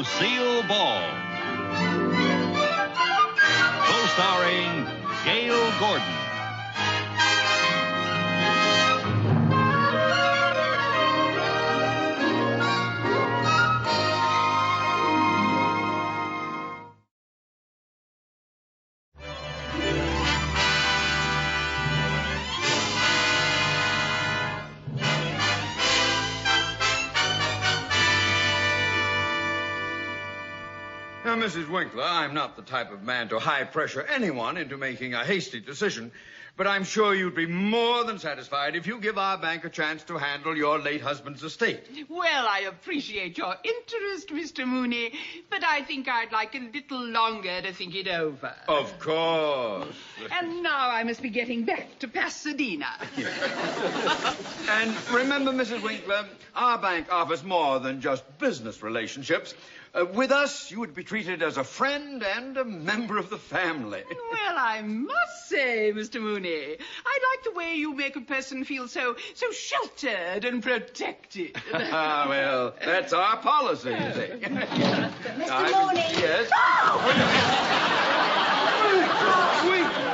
Lucille Ball. Co-starring Gale Gordon. Now, Mrs. Winkler, I'm not the type of man to high-pressure anyone into making a hasty decision, but I'm sure you'd be more than satisfied if you give our bank a chance to handle your late husband's estate. Well, I appreciate your interest, Mr. Mooney, but I think I'd like a little longer to think it over. Of course. And now I must be getting back to Pasadena. And remember, Mrs. Winkler, our bank offers more than just business relationships. With us, you would be treated as a friend and a member of the family. Well, I must say, Mr. Mooney, I like the way you make a person feel so sheltered and protected. Well, that's our policy, you see. Mr. Mooney. Yes?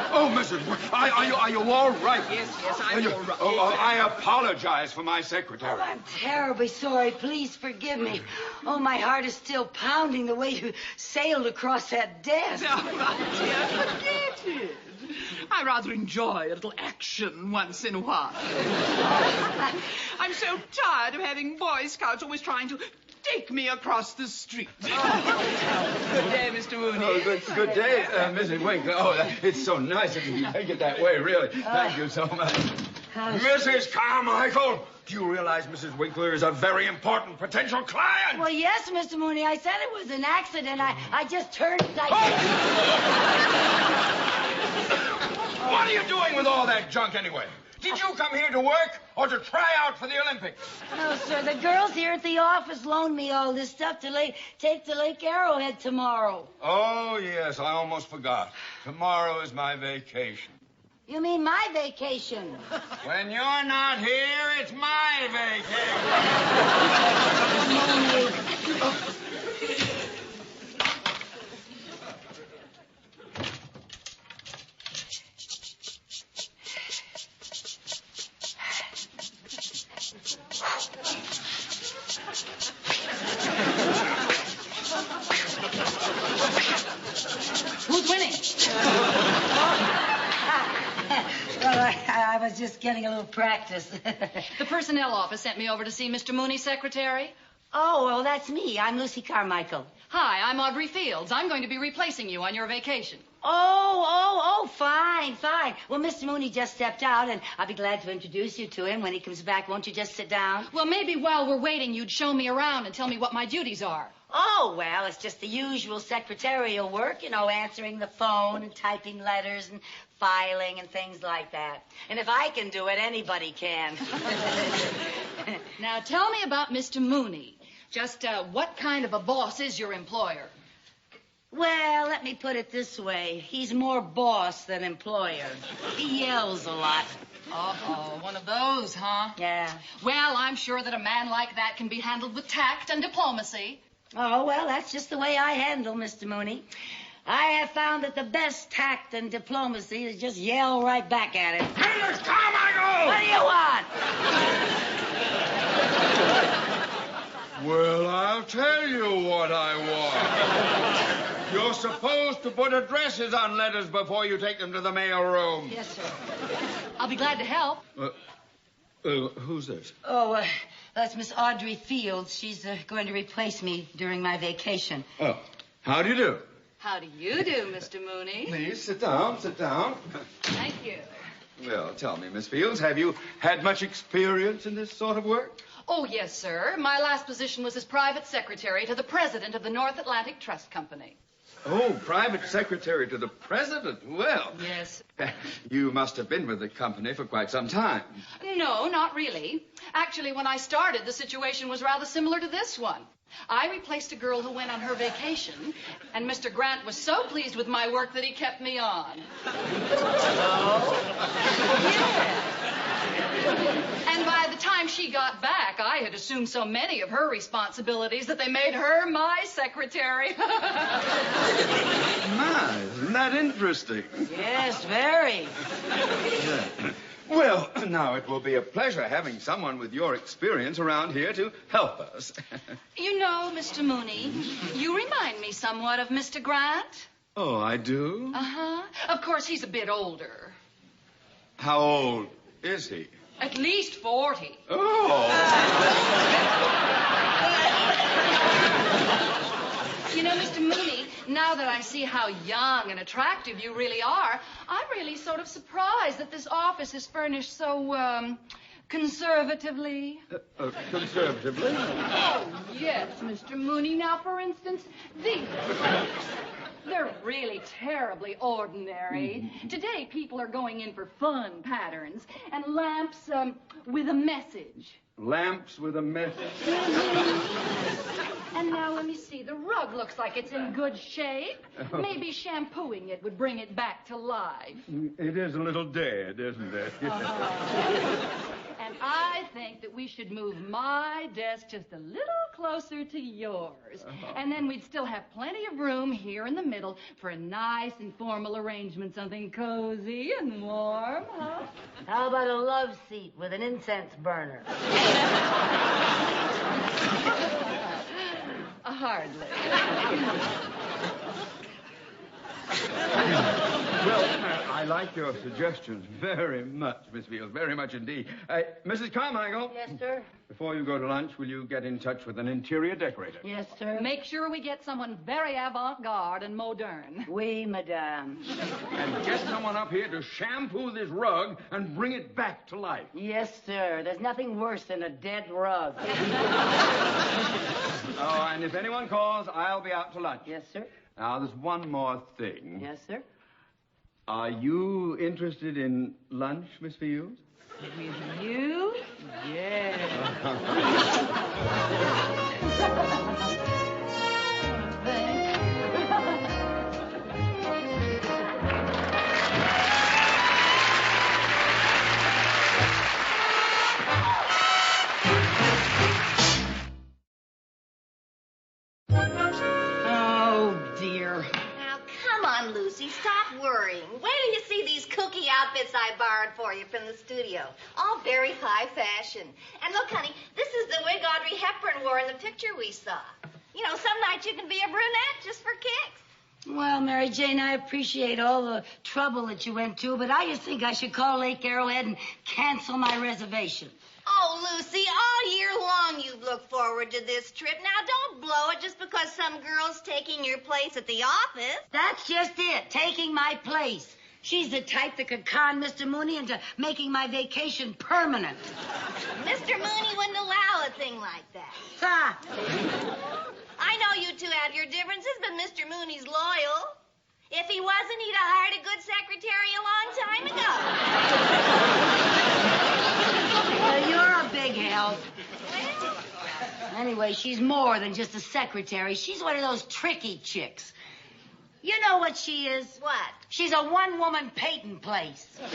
Oh, Mrs. Winkler, are you all right? Yes, I'm all right. Oh, I apologize for my secretary. Oh, I'm terribly sorry. Please forgive me. Oh, my heart is still pounding the way you sailed across that desk. Oh, my dear, forget it. I rather enjoy a little action once in a while. I'm so tired of having Boy Scouts always trying to take me across the street. Good day, Mr. Mooney. Oh, good day, Mrs. Winkler. Oh, it's so nice of you to take it that way, really. Thank you so much. Mrs. Carmichael, do you realize Mrs. Winkler is a very important potential client? Well, yes, Mr. Mooney. I said it was an accident. I just turned like... What are you doing with all that junk anyway? Did you come here to work or to try out for the Olympics? No, sir. The girls here at the office loaned me all this stuff to take to Lake Arrowhead tomorrow. Oh, yes, I almost forgot. Tomorrow is my vacation. You mean my vacation? When you're not here, it's my vacation. Who's winning? Well, I was just getting a little practice. The personnel office sent me over to see Mr. Mooney's secretary. Oh, well, that's me. I'm Lucy Carmichael. Hi, I'm Audrey Fields. I'm going to be replacing you on your vacation. Oh, fine. Well, Mr. Mooney just stepped out, and I'll be glad to introduce you to him when he comes back. Won't you just sit down? Well, maybe while we're waiting, you'd show me around and tell me what my duties are. Oh, well, it's just the usual secretarial work, answering the phone and typing letters and filing and things like that. And if I can do it, anybody can. Now, tell me about Mr. Mooney. Just what kind of a boss is your employer? Well, let me put it this way. He's more boss than employer. He yells a lot. Uh-oh, one of those, huh? Yeah. Well, I'm sure that a man like that can be handled with tact and diplomacy. Oh, well, that's just the way I handle Mr. Mooney. I have found that the best tact and diplomacy is just yell right back at him. Mrs. Carmichael! What do you want? Well, I'll tell you what I want. You're supposed to put addresses on letters before you take them to the mail room. Yes, sir. I'll be glad to help. Who's this? Oh, that's Miss Audrey Fields. She's going to replace me during my vacation. Oh, how do you do? How do you do, Mr. Mooney? Please, sit down. Thank you. Well, tell me, Miss Fields, have you had much experience in this sort of work? Oh, yes, sir. My last position was as private secretary to the president of the North Atlantic Trust Company. Oh, private secretary to the president. Well. Yes. You must have been with the company for quite some time. No, not really. Actually, when I started, the situation was rather similar to this one. I replaced a girl who went on her vacation, and Mr. Grant was so pleased with my work that he kept me on. Oh? Yeah. And by the time she got back, I had assumed so many of her responsibilities that they made her my secretary. My, isn't that interesting? Yes, very. Yeah. Well, now it will be a pleasure having someone with your experience around here to help us. You know, Mr. Mooney, you remind me somewhat of Mr. Grant. Oh, I do? Uh-huh. Of course, he's a bit older. How old is he? At least 40. Oh. You know, Mr. Mooney, now that I see how young and attractive you really are, I'm really sort of surprised that this office is furnished so, conservatively. Conservatively? Oh, yes, Mr. Mooney. Now, for instance, these drapes. They're really terribly ordinary. Today, people are going in for fun patterns and lamps with a message. Lamps with a message? And now, let me see. The rug looks like it's in good shape. Maybe shampooing it would bring it back to life. It is a little dead, isn't it? And I think that we should move my desk just a little closer to yours. And then we'd still have plenty of room here in the middle for a nice informal arrangement, something cozy and warm, huh? How about a love seat with an incense burner? Hardly. Well, I like your suggestions very much, Miss Fields, very much indeed. Mrs. Carmichael? Yes, sir? Before you go to lunch, will you get in touch with an interior decorator? Yes, sir? Make sure we get someone very avant-garde and modern. Oui, madame. And get someone up here to shampoo this rug and bring it back to life. Yes, sir. There's nothing worse than a dead rug. Oh, and if anyone calls, I'll be out to lunch. Yes, sir? Now, there's one more thing. Yes, sir? Are you interested in lunch, Miss Fields? With you? Yes. Oh, dear. Now, come on, Lucy. Stop worrying. Wait till you see these kooky outfits I borrowed for you from the studio. All very high fashion. And look, honey, this is the wig Audrey Hepburn wore in the picture we saw. You know, some nights you can be a brunette just for kicks. Well, Mary Jane, I appreciate all the trouble that you went to, but I just think I should call Lake Arrowhead and cancel my reservation. Oh, Lucy, all year long you've looked forward to this trip. Now, don't blow it just because some girl's taking your place at the office. That's just it, taking my place. She's the type that could con Mr. Mooney into making my vacation permanent. Mr. Mooney wouldn't allow a thing like that. Ha! I know you two have your differences, but Mr. Mooney's loyal. If he wasn't, he'd have hired a good secretary a long time ago. You're a big help. Anyway, she's more than just a secretary. She's one of those tricky chicks. You know what she is? What? She's a one-woman Peyton place. Oh,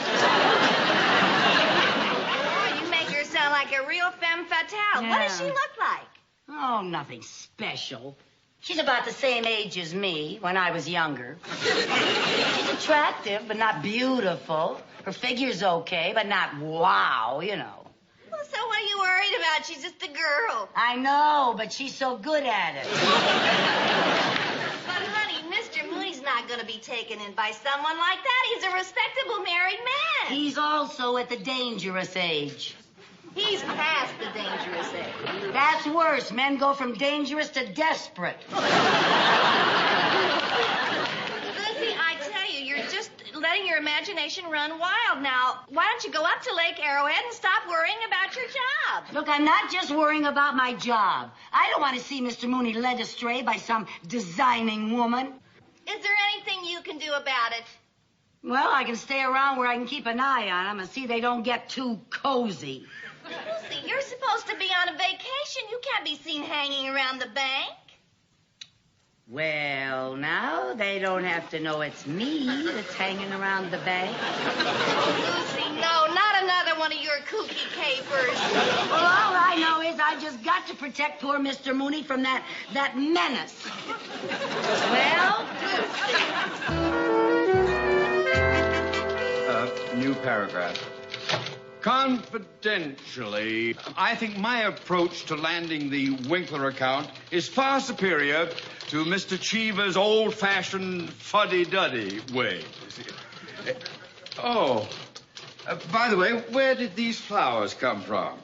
you make her sound like a real femme fatale. Yeah. What does she look like? Oh, nothing special. She's about the same age as me when I was younger. She's attractive, but not beautiful. Her figure's okay, but not wow, you know. Well, so what are you worried about? She's just a girl. I know, but she's so good at it. But, honey, Mr. Mooney's not going to be taken in by someone like that. He's a respectable married man. He's also at the dangerous age. He's past the dangerous age. That's worse. Men go from dangerous to desperate. Lucy, I tell you, you're just letting your imagination run wild now. Why don't you go up to Lake Arrowhead and stop worrying about your job? Look, I'm not just worrying about my job. I don't want to see Mr. Mooney led astray by some designing woman. Is there anything you can do about it? Well, I can stay around where I can keep an eye on them and see they don't get too cozy. Lucy, you're supposed to be on a vacation. You can't be seen hanging around the bank. Well, now they don't have to know it's me that's hanging around the bank. Lucy, no, not another one of your your kooky capers. Well, all I know is I just got to protect poor Mr. Mooney from that menace. Well? New paragraph. Confidentially, I think my approach to landing the Winkler account is far superior to Mr. Cheever's old-fashioned fuddy-duddy way. By the way, where did these flowers come from?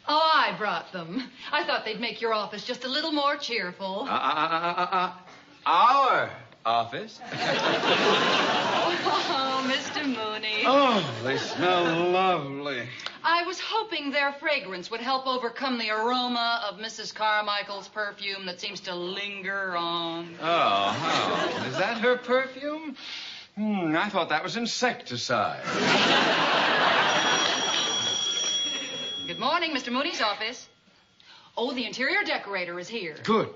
Oh, I brought them. I thought they'd make your office just a little more cheerful. Our office? Oh, Mr. Mooney. Oh, they smell lovely. I was hoping their fragrance would help overcome the aroma of Mrs. Carmichael's perfume that seems to linger on. Oh, is that her perfume? I thought that was insecticide. Good morning, Mr. Mooney's office. Oh, the interior decorator is here. Good.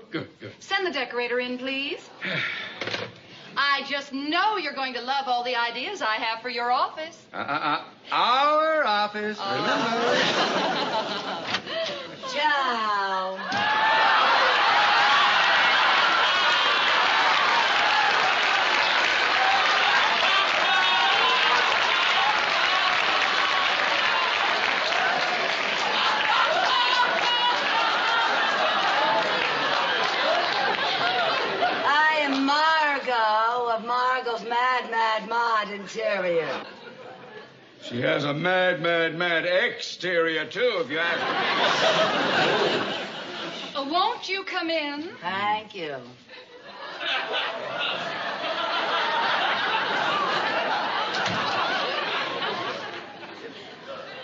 Send the decorator in, please. I just know you're going to love all the ideas I have for your office. Our office, remember? Ciao. Mad interior. She has a mad exterior, too, if you ask me. Won't you come in? Thank you.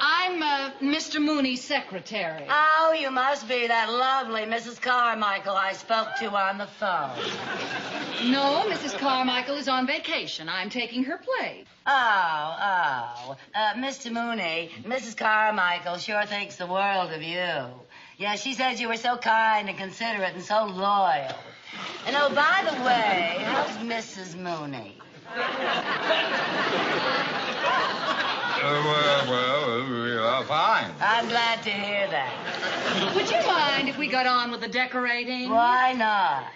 I'm Mr. Mooney's secretary. Oh, you must be that lovely Mrs. Carmichael I spoke to on the phone. No, Mrs. Carmichael is on vacation. I'm taking her place. Mr. Mooney, Mrs. Carmichael sure thinks the world of you. Yeah, she says you were so kind and considerate and so loyal. And oh, by the way, how's Mrs. Mooney? Well, fine. I'm glad to hear that. Would you mind if we got on with the decorating? Why not?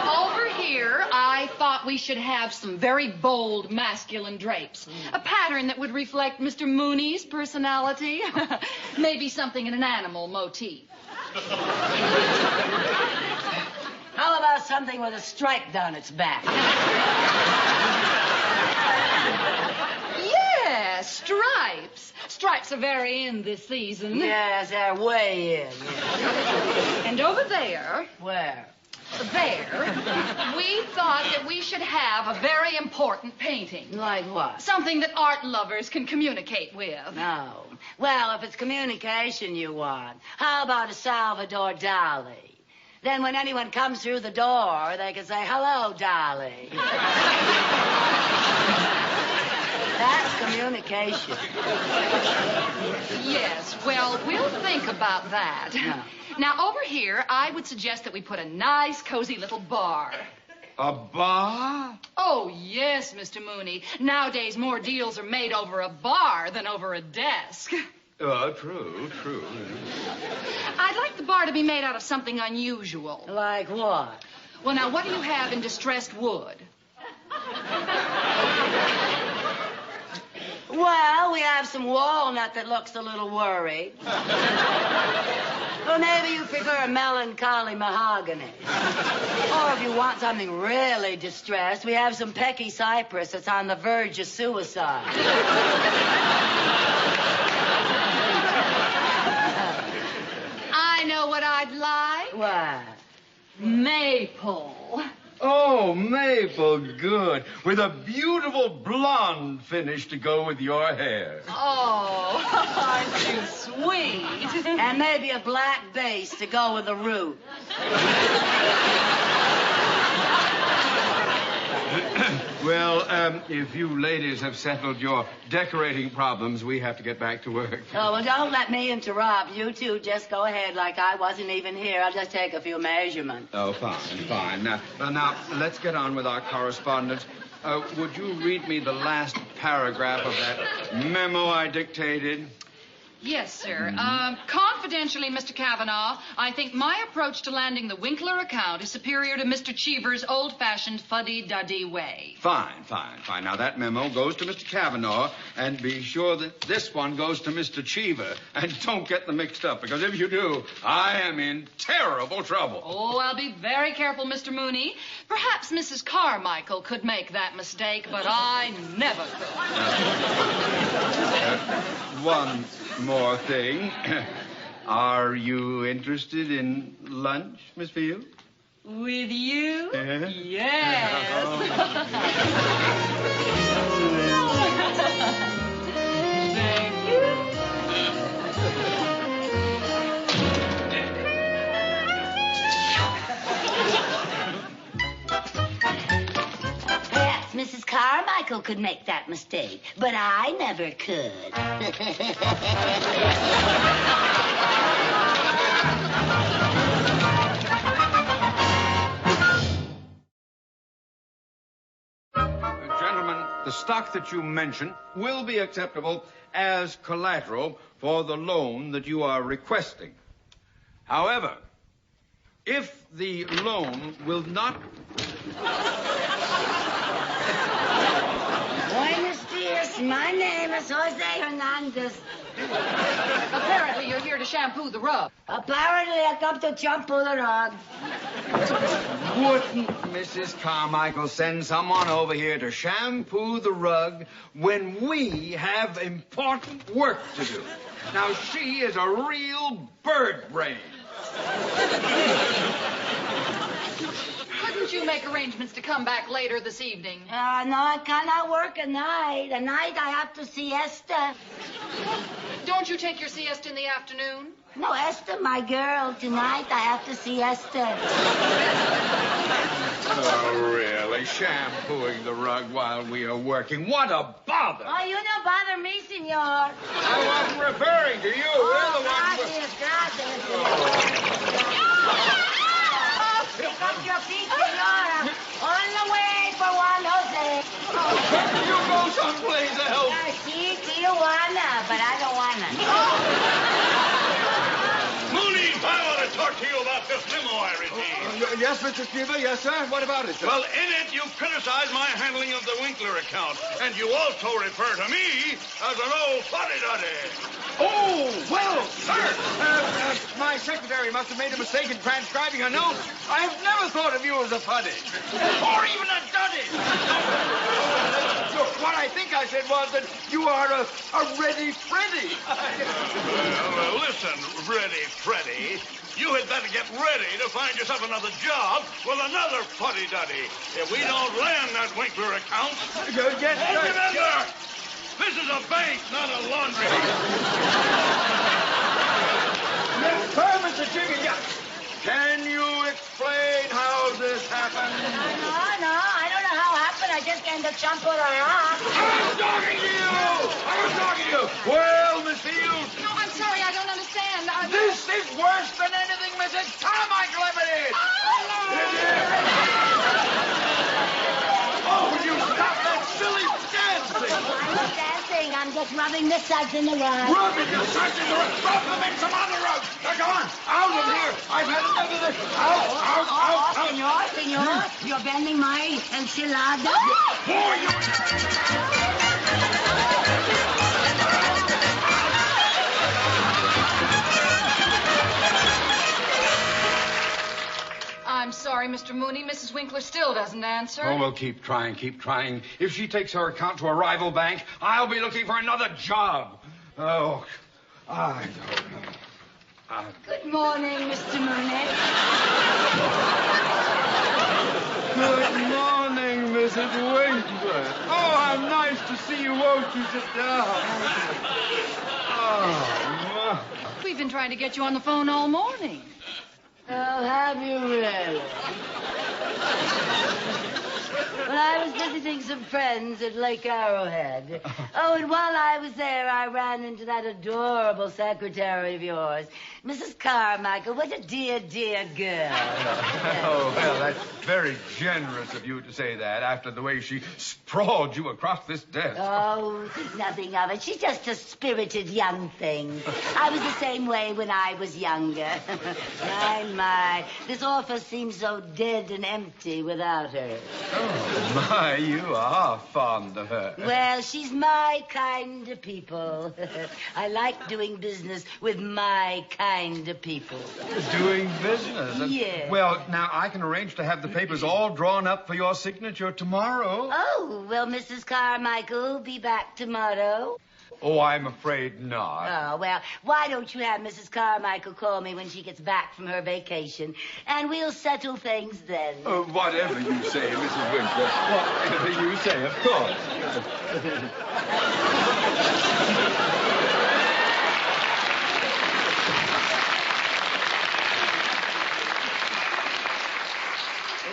Over here, I thought we should have some very bold masculine drapes. A pattern that would reflect Mr. Mooney's personality. Maybe something in an animal motif. How about something with a stripe down its back? Yeah, stripes. Stripes are very in this season. Yes, they're way in. And over there... Where? There, we thought that we should have a very important painting. Like what? Something that art lovers can communicate with. No. Well, if it's communication you want, how about a Salvador Dali? Then when anyone comes through the door, they can say, "Hello, Dali." That's communication. Yes, well, we'll think about that. No. Now, over here, I would suggest that we put a nice, cozy little bar. A bar? Oh, yes, Mr. Mooney. Nowadays, more deals are made over a bar than over a desk. Oh, true. I'd like the bar to be made out of something unusual. Like what? Well, now, what do you have in distressed wood? Well, we have some walnut that looks a little worried. Or maybe you prefer melancholy mahogany. Or if you want something really distressed, we have some pecky cypress that's on the verge of suicide. I know what I'd like. What? Maple. Oh, maple, good. With a beautiful blonde finish to go with your hair. Oh, aren't you sweet? And maybe a black base to go with the root. Well, if you ladies have settled your decorating problems, we have to get back to work. Oh, well, don't let me interrupt. You two just go ahead like I wasn't even here. I'll just take a few measurements. Oh, fine. Now, let's get on with our correspondence. Would you read me the last paragraph of that memo I dictated? Yes, sir. Confidentially, Mr. Kavanaugh, I think my approach to landing the Winkler account is superior to Mr. Cheever's old-fashioned fuddy-duddy way. Fine. Now, that memo goes to Mr. Kavanaugh, and be sure that this one goes to Mr. Cheever. And don't get them mixed up, because if you do, I am in terrible trouble. Oh, I'll be very careful, Mr. Mooney. Perhaps Mrs. Carmichael could make that mistake, but I never could. One more thing. Are you interested in lunch, Miss Field? With you? Yeah. Yes. Thank you. Perhaps Mrs. Carmichael could make that mistake, but I never could. Gentlemen, the stock that you mentioned will be acceptable as collateral for the loan that you are requesting. However, if the loan will not... Buenos dias. My name is Jose Hernandez. Apparently, you're here to shampoo the rug. Apparently, I come to shampoo the rug. Wouldn't Mrs. Carmichael send someone over here to shampoo the rug when we have important work to do? Now, she is a real bird brain. Couldn't you make arrangements to come back later this evening? No, I cannot work at night. At night, I have to siesta. Don't you take your siesta in the afternoon? No, Esther, my girl. Tonight, I have to siesta. Oh, really? Shampooing the rug while we are working? What a bother! Oh, you don't bother me, senor. I wasn't referring to you. We're the ones... Pick up your feet, senora. On the way for Juan Jose. You go someplace else. Sí, Tijuana, but I don't wanna. Mooney, I want to talk to you about this memo I received. Yes, Mr. Cheever. Yes, sir. What about it, sir? Well, in it, you criticize my handling of the Winkler account, and you also refer to me as an old fuddy-duddy. Oh, well, sir. My secretary must have made a mistake in transcribing a note. I have never thought of you as a fuddy. Or even a duddy. Look, what I think I said was that you are a ready Freddy. Well, listen, Ready Freddy. You had better get ready to find yourself another job with another fuddy-duddy. If we don't land that Winkler account... Yes, And remember, this is a bank, not a laundry. Yes, sir, Mr. Chicken. Yeah. Can you explain how this happened? No, I don't know how it happened. I just came to shampoo the rug. I'm talking to you! Well, Miss Field, No, I'm sorry, I don't understand. this is worse than anything Mrs. Carmichael ever did! Oh, will you stop that silly dancing? I'm not dancing. I'm just rubbing the suds in the rug. Rubbing your suds in the rug. Rub them in some other rug. Now, come on, out of here. I've had enough of this. Out. Senor, you're bending my enchilada. I'm sorry, Mr. Mooney. Mrs. Winkler still doesn't answer. Oh, well, keep trying. If she takes her account to a rival bank, I'll be looking for another job. Oh, I don't know. Good morning, Mr. Mooney. Good morning, Mrs. Winkler. Oh, how nice to see you. Won't you sit down? Oh, We've been trying to get you on the phone all morning. Oh, have you really? Well, I was visiting some friends at Lake Arrowhead. Oh, and while I was there, I ran into that adorable secretary of yours, Mrs. Carmichael. What a dear, dear girl. Oh, well, that's very generous of you to say that after the way she sprawled you across this desk. Oh, think nothing of it. She's just a spirited young thing. I was the same way when I was younger. My. This office seems so dead and empty without her. Oh, my, you are fond of her. Well, she's my kind of people. I like doing business with my kind of people. Doing business? Yes. Well, now, I can arrange to have the papers all drawn up for your signature tomorrow. Oh, will Mrs. Carmichael be back tomorrow? Oh, I'm afraid not. Oh, well, why don't you have Mrs. Carmichael call me when she gets back from her vacation, and we'll settle things then. Whatever you say, Mrs. Winkler. Whatever you say, of course.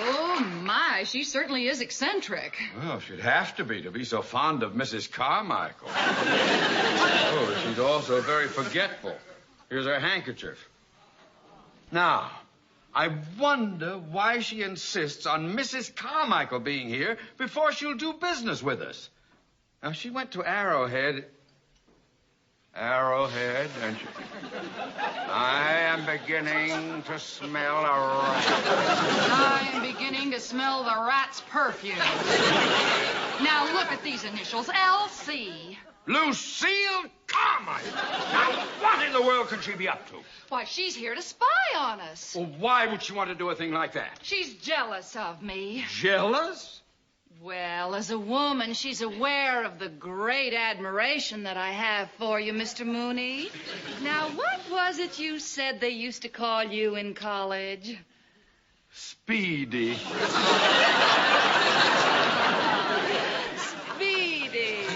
Oh, my, she certainly is eccentric. Well, she'd have to be so fond of Mrs. Carmichael. Oh, she's also very forgetful. Here's her handkerchief. Now, I wonder why she insists on Mrs. Carmichael being here before she'll do business with us. Now, she went to Arrowhead, and she... I am beginning to smell a rat. I am beginning to smell the rat's perfume. Now, look at these initials, L.C. Lucille Carmichael! Now, what in the world could she be up to? Why, she's here to spy on us. Well, why would she want to do a thing like that? She's jealous of me. Jealous? Well, as a woman, she's aware of the great admiration that I have for you, Mr. Mooney. Now, what was it you said they used to call you in college? Speedy. Speedy.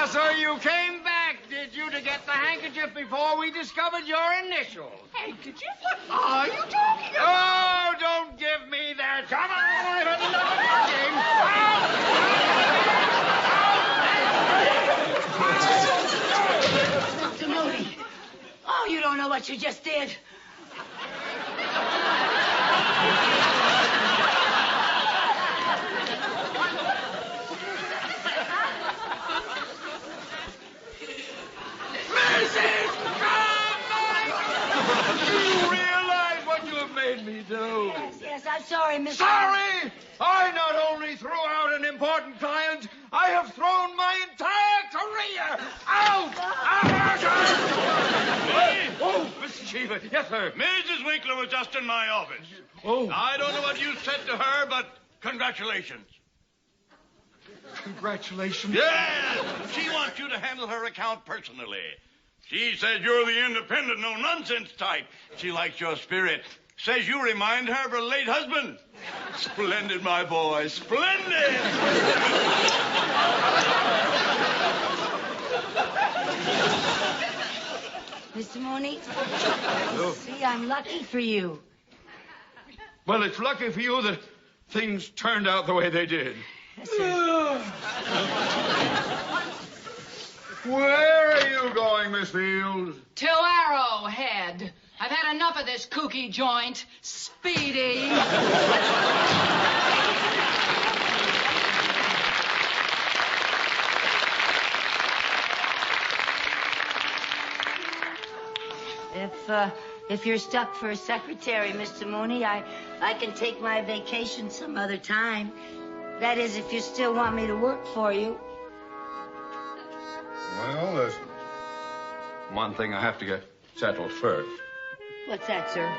So you came back, did you, to get the handkerchief before we discovered your initials? Handkerchief? What are you talking about? Oh, don't give me that. Come on, I've had enough of talking. Mr. Mooney. Oh, you don't know what you just did. Mrs. Carmichael! You realize what you have made me do? Yes, I'm sorry, Mr. Sorry? I not only threw out an important client, I have thrown my entire career out! Oh, Mr. Cheever. Yes, sir. Mrs. Winkler was just in my office. Oh. I don't know what you said to her, but congratulations. Congratulations. Yes! She wants you to handle her account personally. She says you're the independent, no-nonsense type. She likes your spirit. Says you remind her of her late husband. Splendid, my boy. Splendid! Mr. Mooney? See, I'm lucky for you. Well, it's lucky for you that things turned out the way they did. Yes, sir. Where are you going, Miss Fields? To Arrowhead. I've had enough of this kooky joint. Speedy. If you're stuck for a secretary, Mr. Mooney, I can take my vacation some other time. That is, if you still want me to work for you. Well, there's one thing I have to get settled first. What's that, sir?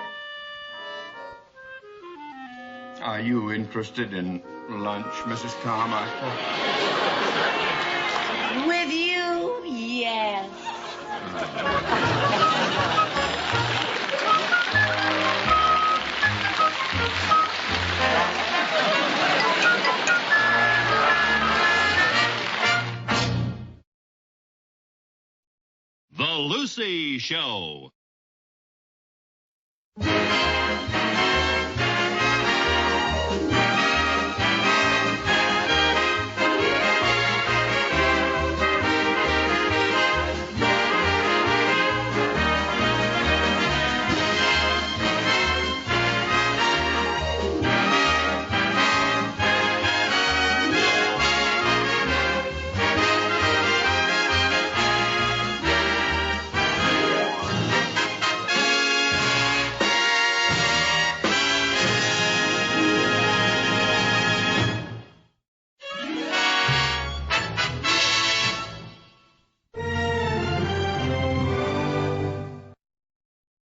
Are you interested in lunch, Mrs. Carmichael? With you, yes. The The Lucy Show.